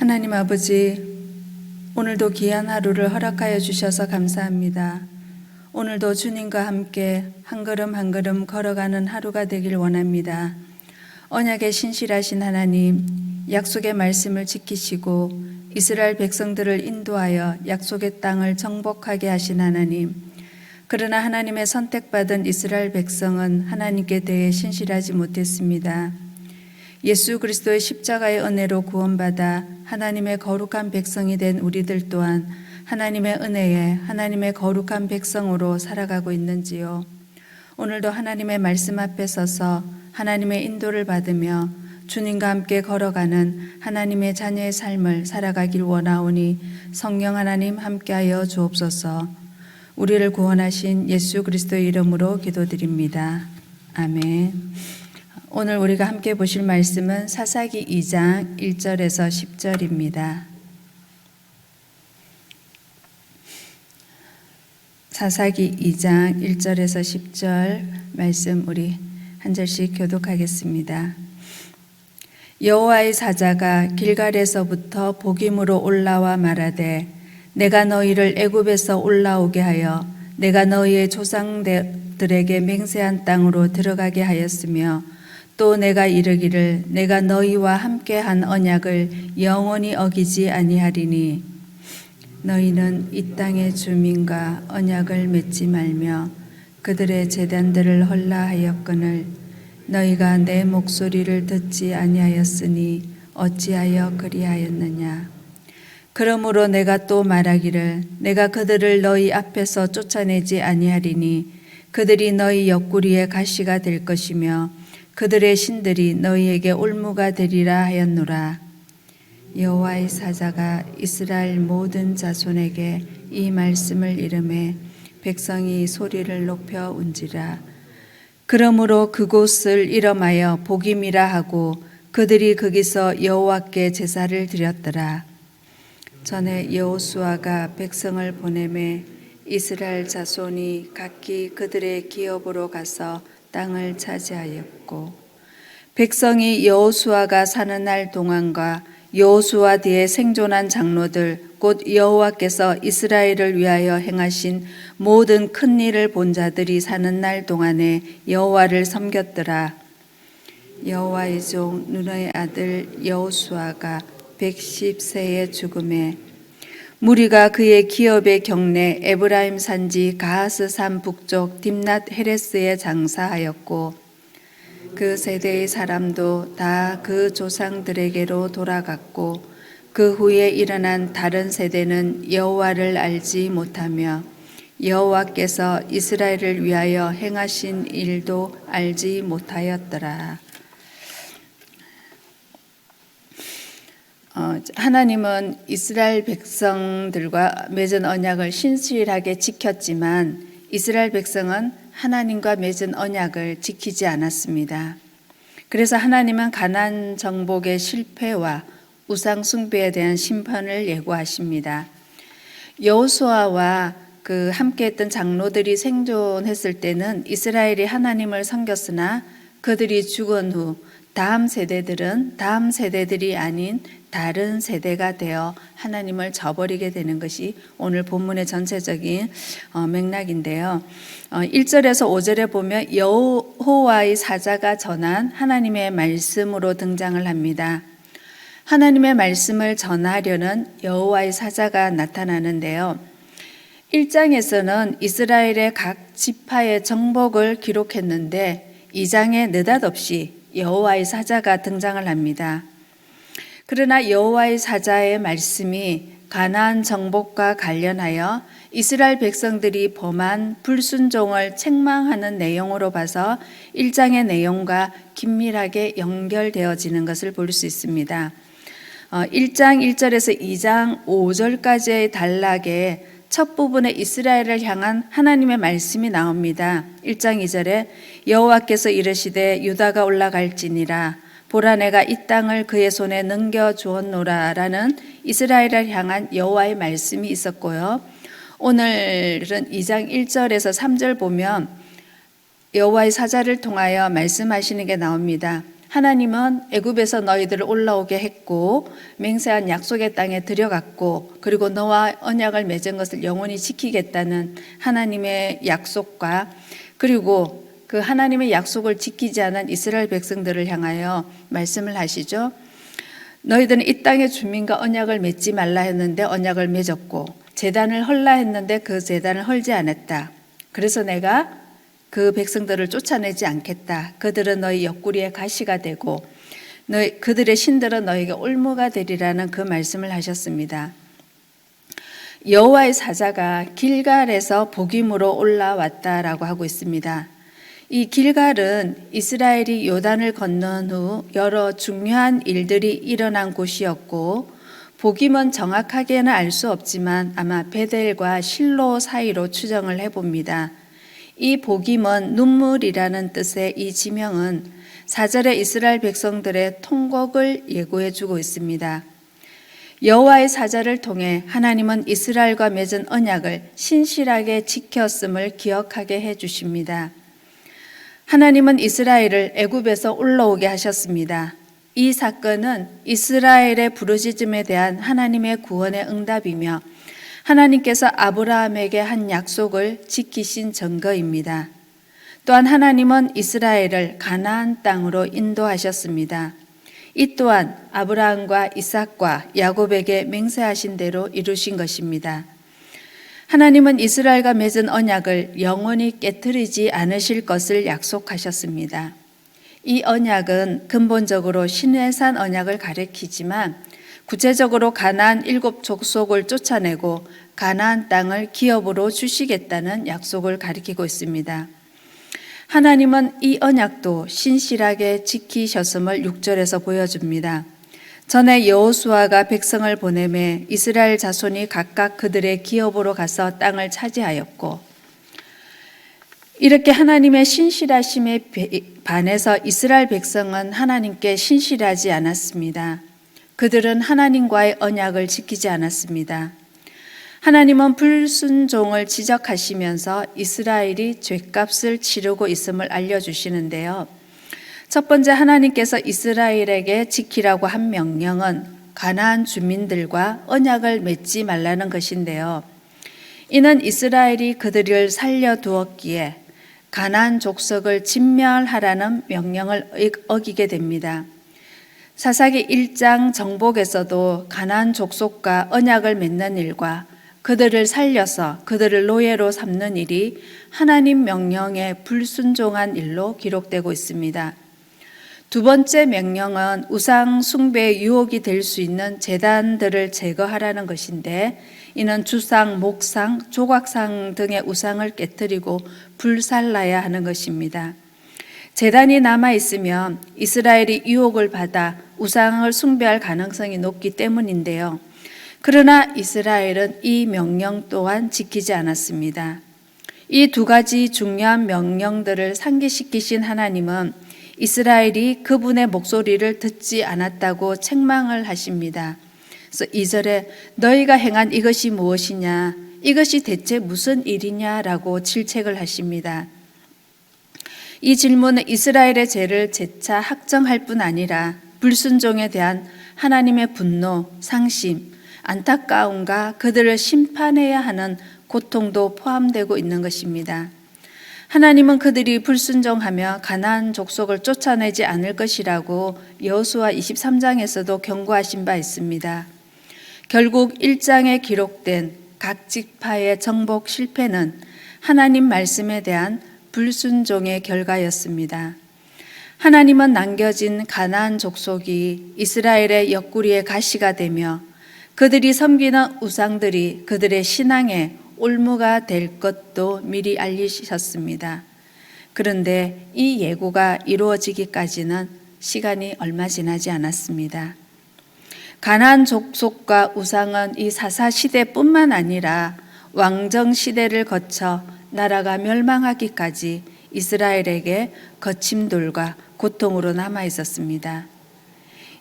하나님 아버지, 오늘도 귀한 하루를 허락하여 주셔서 감사합니다. 오늘도 주님과 함께 한 걸음 한 걸음 걸어가는 하루가 되길 원합니다. 언약에 신실하신 하나님, 약속의 말씀을 지키시고 이스라엘 백성들을 인도하여 약속의 땅을 정복하게 하신 하나님, 그러나 하나님의 선택받은 이스라엘 백성은 하나님께 대해 신실하지 못했습니다. 예수 그리스도의 십자가의 은혜로 구원받아 하나님의 거룩한 백성이 된 우리들 또한 하나님의 은혜에 하나님의 거룩한 백성으로 살아가고 있는지요. 오늘도 하나님의 말씀 앞에 서서 하나님의 인도를 받으며 주님과 함께 걸어가는 하나님의 자녀의 삶을 살아가길 원하오니 성령 하나님 함께하여 주옵소서. 우리를 구원하신 예수 그리스도의 이름으로 기도드립니다. 아멘. 오늘 우리가 함께 보실 말씀은 사사기 2장 1절에서 10절입니다. 사사기 2장 1절에서 10절 말씀 우리 한 절씩 교독하겠습니다. 여호와의 사자가 길갈에서부터 복임으로 올라와 말하되 내가 너희를 애굽에서 올라오게 하여 내가 너희의 조상들에게 맹세한 땅으로 들어가게 하였으며 또 내가 이르기를 내가 너희와 함께한 언약을 영원히 어기지 아니하리니 너희는 이 땅의 주민과 언약을 맺지 말며 그들의 제단들을 헐라하였거늘 너희가 내 목소리를 듣지 아니하였으니 어찌하여 그리하였느냐. 그러므로 내가 또 말하기를 내가 그들을 너희 앞에서 쫓아내지 아니하리니 그들이 너희 옆구리에 가시가 될 것이며 그들의 신들이 너희에게 올무가 되리라 하였노라. 여호와의 사자가 이스라엘 모든 자손에게 이 말씀을 이르매 백성이 소리를 높여 운지라. 그러므로 그곳을 이름하여 복임이라 하고 그들이 거기서 여호와께 제사를 드렸더라. 전에 여호수아가 백성을 보내매 이스라엘 자손이 각기 그들의 기업으로 가서 땅을 차지하였고 백성이 여호수아가 사는 날 동안과 여호수아 뒤에 생존한 장로들 곧 여호와께서 이스라엘을 위하여 행하신 모든 큰 일을 본 자들이 사는 날 동안에 여호와를 섬겼더라. 여호와의 종 눈의 아들 여호수아가 110세에 죽음에 무리가 그의 기업의 경내 에브라임 산지 가하스 산 북쪽 딥낫 헤레스에 장사하였고 그 세대의 사람도 다 그 조상들에게로 돌아갔고 그 후에 일어난 다른 세대는 여호와를 알지 못하며 여호와께서 이스라엘을 위하여 행하신 일도 알지 못하였더라. 하나님은 이스라엘 백성들과 맺은 언약을 신실하게 지켰지만 이스라엘 백성은 하나님과 맺은 언약을 지키지 않았습니다. 그래서 하나님은 가나안 정복의 실패와 우상 숭배에 대한 심판을 예고하십니다. 여호수아와 그 함께했던 장로들이 생존했을 때는 이스라엘이 하나님을 섬겼으나 그들이 죽은 후 다음 세대들이 아닌 다른 세대가 되어 하나님을 저버리게 되는 것이 오늘 본문의 전체적인 맥락인데요. 1절에서 5절에 보면 여호와의 사자가 전한 하나님의 말씀으로 등장을 합니다. 하나님의 말씀을 전하려는 여호와의 사자가 나타나는데요. 1장에서는 이스라엘의 각 지파의 정복을 기록했는데 2장에 느닷없이 여호와의 사자가 등장을 합니다. 그러나 여호와의 사자의 말씀이 가나안 정복과 관련하여 이스라엘 백성들이 범한 불순종을 책망하는 내용으로 봐서 1장의 내용과 긴밀하게 연결되어지는 것을 볼 수 있습니다. 1장 1절에서 2장 5절까지의 단락에 첫 부분에 이스라엘을 향한 하나님의 말씀이 나옵니다. 1장 2절에 여호와께서 이르시되 유다가 올라갈지니라 보라 내가 이 땅을 그의 손에 넘겨주었노라 라는 이스라엘을 향한 여호와의 말씀이 있었고요. 오늘은 2장 1절에서 3절 보면 여호와의 사자를 통하여 말씀하시는 게 나옵니다. 하나님은 애굽에서 너희들을 올라오게 했고 맹세한 약속의 땅에 들여갔고 그리고 너와 언약을 맺은 것을 영원히 지키겠다는 하나님의 약속과 그리고 그 하나님의 약속을 지키지 않은 이스라엘 백성들을 향하여 말씀을 하시죠. 너희들은 이 땅의 주민과 언약을 맺지 말라 했는데 언약을 맺었고 제단을 헐라 했는데 그 제단을 헐지 않았다. 그래서 내가 그 백성들을 쫓아내지 않겠다. 그들은 너희 옆구리에 가시가 되고 그들의 신들은 너희에게 올무가 되리라는 그 말씀을 하셨습니다. 여호와의 사자가 길갈에서 복임으로 올라왔다라고 하고 있습니다. 이 길갈은 이스라엘이 요단을 건넌 후 여러 중요한 일들이 일어난 곳이었고 복임은 정확하게는 알 수 없지만 아마 베델과 실로 사이로 추정을 해봅니다. 이 복임은 눈물이라는 뜻의 이 지명은 4절의 이스라엘 백성들의 통곡을 예고해 주고 있습니다. 여호와의 사자를 통해 하나님은 이스라엘과 맺은 언약을 신실하게 지켰음을 기억하게 해 주십니다. 하나님은 이스라엘을 애굽에서 올라오게 하셨습니다. 이 사건은 이스라엘의 부르짖음에 대한 하나님의 구원의 응답이며 하나님께서 아브라함에게 한 약속을 지키신 증거입니다. 또한 하나님은 이스라엘을 가나안 땅으로 인도하셨습니다. 이 또한 아브라함과 이삭과 야곱에게 맹세하신 대로 이루신 것입니다. 하나님은 이스라엘과 맺은 언약을 영원히 깨트리지 않으실 것을 약속하셨습니다. 이 언약은 근본적으로 시내산 언약을 가리키지만 구체적으로 가나안 7 족속을 쫓아내고 가나안 땅을 기업으로 주시겠다는 약속을 가리키고 있습니다. 하나님은 이 언약도 신실하게 지키셨음을 6절에서 보여줍니다. 전에 여호수아가 백성을 보내매 이스라엘 자손이 각각 그들의 기업으로 가서 땅을 차지하였고 이렇게 하나님의 신실하심에 반해서 이스라엘 백성은 하나님께 신실하지 않았습니다. 그들은 하나님과의 언약을 지키지 않았습니다. 하나님은 불순종을 지적하시면서 이스라엘이 죗값을 치르고 있음을 알려주시는데요. 첫 번째 하나님께서 이스라엘에게 지키라고 한 명령은 가나안 주민들과 언약을 맺지 말라는 것인데요. 이는 이스라엘이 그들을 살려두었기에 가나안 족속을 진멸하라는 명령을 어기게 됩니다. 사사기 1장 정복에서도 가나안 족속과 언약을 맺는 일과 그들을 살려서 그들을 노예로 삼는 일이 하나님 명령에 불순종한 일로 기록되고 있습니다. 두 번째 명령은 우상 숭배의 유혹이 될 수 있는 제단들을 제거하라는 것인데 이는 주상, 목상, 조각상 등의 우상을 깨뜨리고 불살라야 하는 것입니다. 제단이 남아있으면 이스라엘이 유혹을 받아 우상을 숭배할 가능성이 높기 때문인데요. 그러나 이스라엘은 이 명령 또한 지키지 않았습니다. 이 두 가지 중요한 명령들을 상기시키신 하나님은 이스라엘이 그분의 목소리를 듣지 않았다고 책망을 하십니다. 그래서 2절에 너희가 행한 이것이 무엇이냐? 이것이 대체 무슨 일이냐라고 질책을 하십니다. 이 질문은 이스라엘의 죄를 재차 확정할 뿐 아니라 불순종에 대한 하나님의 분노, 상심, 안타까움과 그들을 심판해야 하는 고통도 포함되고 있는 것입니다. 하나님은 그들이 불순종하며 가나안 족속을 쫓아내지 않을 것이라고 여호수아 23장에서도 경고하신 바 있습니다. 결국 1장에 기록된 각 지파의 정복 실패는 하나님 말씀에 대한 불순종의 결과였습니다. 하나님은 남겨진 가나안 족속이 이스라엘의 옆구리에 가시가 되며 그들이 섬기는 우상들이 그들의 신앙의 올무가 될 것도 미리 알리셨습니다. 그런데 이 예고가 이루어지기까지는 시간이 얼마 지나지 않았습니다. 가나안 족속과 우상은 이 사사 시대뿐만 아니라 왕정 시대를 거쳐 나라가 멸망하기까지 이스라엘에게 거침돌과 고통으로 남아 있었습니다.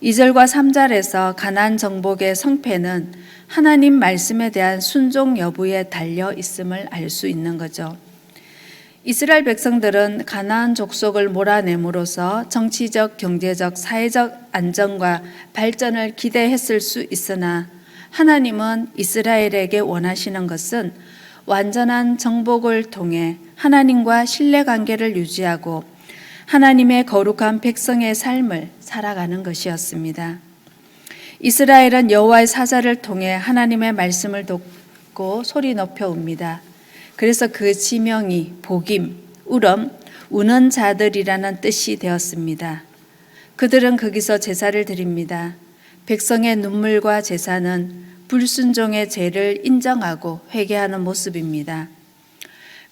2절과 3절에서 가나안 정복의 성패는 하나님 말씀에 대한 순종 여부에 달려 있음을 알 수 있는 거죠. 이스라엘 백성들은 가나안 족속을 몰아내므로써 정치적, 경제적, 사회적 안정과 발전을 기대했을 수 있으나 하나님은 이스라엘에게 원하시는 것은 완전한 정복을 통해 하나님과 신뢰관계를 유지하고 하나님의 거룩한 백성의 삶을 살아가는 것이었습니다. 이스라엘은 여호와의 사자를 통해 하나님의 말씀을 듣고 소리 높여 웁니다. 그래서 그 지명이 복임, 우럼, 우는 자들이라는 뜻이 되었습니다. 그들은 거기서 제사를 드립니다. 백성의 눈물과 제사는 불순종의 죄를 인정하고 회개하는 모습입니다.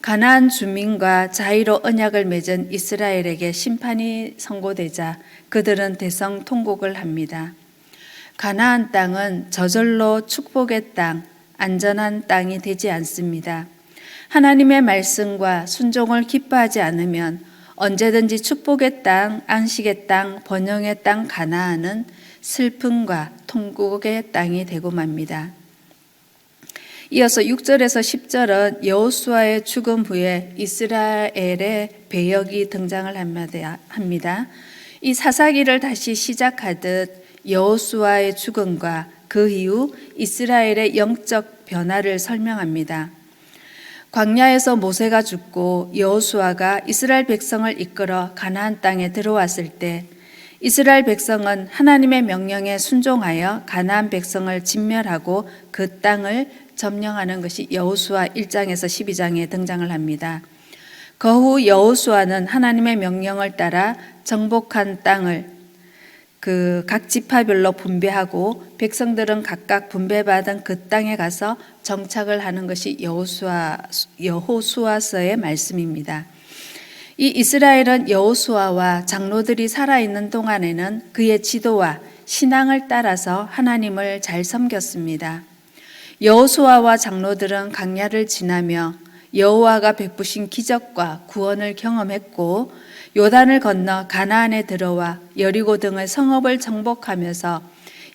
가나안 주민과 자의로 언약을 맺은 이스라엘에게 심판이 선고되자 그들은 대성통곡을 합니다. 가나안 땅은 저절로 축복의 땅, 안전한 땅이 되지 않습니다. 하나님의 말씀과 순종을 기뻐하지 않으면 언제든지 축복의 땅, 안식의 땅, 번영의 땅 가나안은 슬픔과 통곡의 땅이 되고 맙니다. 이어서 6절에서 10절은 여호수아의 죽음 후에 이스라엘의 배역이 등장을 합니다. 이 사사기를 다시 시작하듯 여호수아의 죽음과 그 이후 이스라엘의 영적 변화를 설명합니다. 광야에서 모세가 죽고 여호수아가 이스라엘 백성을 이끌어 가나안 땅에 들어왔을 때 이스라엘 백성은 하나님의 명령에 순종하여 가나안 백성을 진멸하고 그 땅을 점령하는 것이 여호수아 1장에서 12장에 등장을 합니다. 그 후 여호수아는 하나님의 명령을 따라 정복한 땅을 각 지파별로 분배하고 백성들은 각각 분배받은 그 땅에 가서 정착을 하는 것이 여호수아서의 말씀입니다. 이 이스라엘은 여호수아와 장로들이 살아있는 동안에는 그의 지도와 신앙을 따라서 하나님을 잘 섬겼습니다. 여호수아와 장로들은 광야를 지나며 여호와가 베푸신 기적과 구원을 경험했고 요단을 건너 가나안에 들어와 여리고 등의 성읍을 정복하면서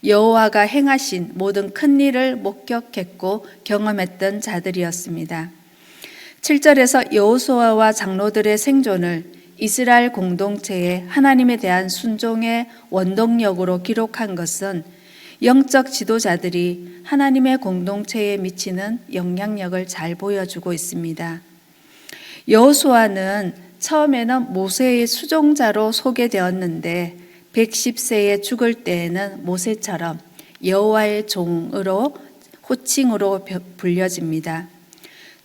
여호와가 행하신 모든 큰 일을 목격했고 경험했던 자들이었습니다. 7절에서 여호수아와 장로들의 생존을 이스라엘 공동체에 하나님에 대한 순종의 원동력으로 기록한 것은 영적 지도자들이 하나님의 공동체에 미치는 영향력을 잘 보여주고 있습니다. 여호수아는 처음에는 모세의 수종자로 소개되었는데 110세에 죽을 때에는 모세처럼 여호와의 종으로 호칭으로 불려집니다.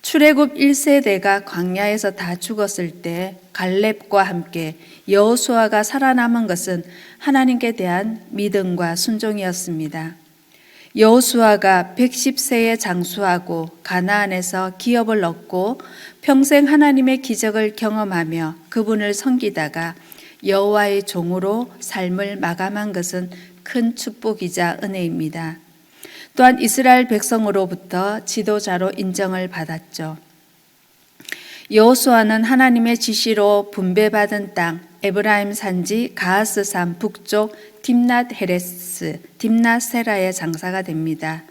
출애굽 1세대가 광야에서 다 죽었을 때 갈렙과 함께 여호수아가 살아남은 것은 하나님께 대한 믿음과 순종이었습니다. 여호수아가 110세에 장수하고 가나안에서 기업을 얻고 평생 하나님의 기적을 경험하며 그분을 섬기다가 여호와의 종으로 삶을 마감한 것은 큰 축복이자 은혜입니다. 또한 이스라엘 백성으로부터 지도자로 인정을 받았죠. 여호수아는 하나님의 지시로 분배받은 땅 에브라임 산지 가하스산 북쪽 딥낫 헤레스, 딥낫 세라의 장사가 됩니다.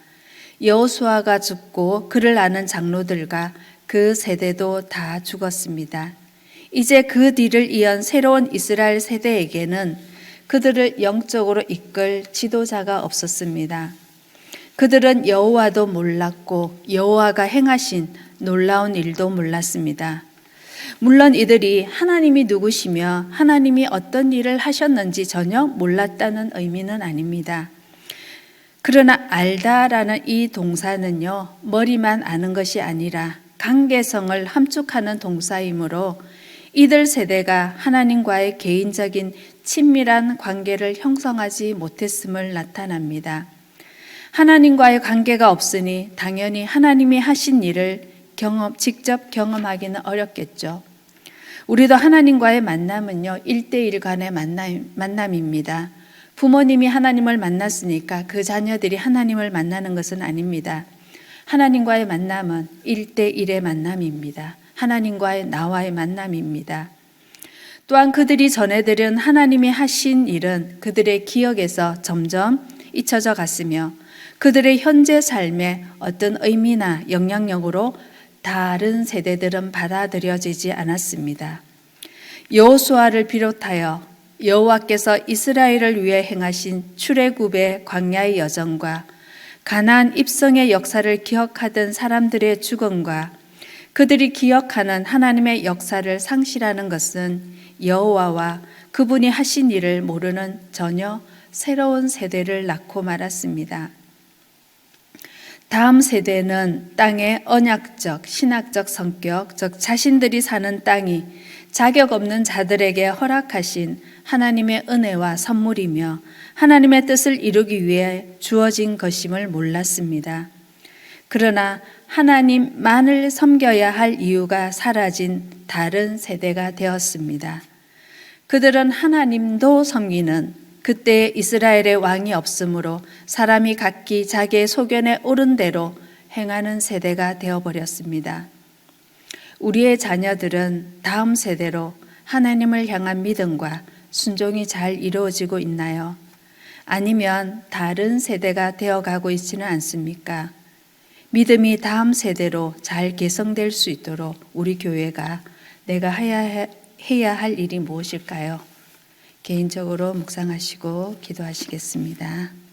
여호수아가 죽고 그를 아는 장로들과 그 세대도 다 죽었습니다. 이제 그 뒤를 이은 새로운 이스라엘 세대에게는 그들을 영적으로 이끌 지도자가 없었습니다. 그들은 여호와도 몰랐고 여호와가 행하신 놀라운 일도 몰랐습니다. 물론 이들이 하나님이 누구시며 하나님이 어떤 일을 하셨는지 전혀 몰랐다는 의미는 아닙니다. 그러나 알다라는 이 동사는요, 머리만 아는 것이 아니라 관계성을 함축하는 동사이므로 이들 세대가 하나님과의 개인적인 친밀한 관계를 형성하지 못했음을 나타납니다. 하나님과의 관계가 없으니 당연히 하나님이 하신 일을 직접 경험하기는 어렵겠죠. 우리도 하나님과의 만남은요, 1대1 간의 만남입니다. 부모님이 하나님을 만났으니까 그 자녀들이 하나님을 만나는 것은 아닙니다. 하나님과의 만남은 1대1의 만남입니다. 하나님과의 나와의 만남입니다. 또한 그들이 전해들은 하나님이 하신 일은 그들의 기억에서 점점 잊혀져 갔으며 그들의 현재 삶에 어떤 의미나 영향력으로 다른 세대들은 받아들여지지 않았습니다. 여호수아를 비롯하여 여호와께서 이스라엘을 위해 행하신 출애굽의 광야의 여정과 가나안 입성의 역사를 기억하던 사람들의 죽음과 그들이 기억하는 하나님의 역사를 상실하는 것은 여호와와 그분이 하신 일을 모르는 전혀 새로운 세대를 낳고 말았습니다. 다음 세대는 땅의 언약적, 신학적 성격, 즉 자신들이 사는 땅이 자격 없는 자들에게 허락하신 하나님의 은혜와 선물이며 하나님의 뜻을 이루기 위해 주어진 것임을 몰랐습니다. 그러나 하나님만을 섬겨야 할 이유가 사라진 다른 세대가 되었습니다. 그들은 하나님도 섬기는 그때 이스라엘의 왕이 없으므로 사람이 각기 자기의 소견에 옳은 대로 행하는 세대가 되어버렸습니다. 우리의 자녀들은 다음 세대로 하나님을 향한 믿음과 순종이 잘 이루어지고 있나요? 아니면 다른 세대가 되어가고 있지는 않습니까? 믿음이 다음 세대로 잘 개성될 수 있도록 우리 교회가 내가 해야 할 일이 무엇일까요? 개인적으로 묵상하시고 기도하시겠습니다.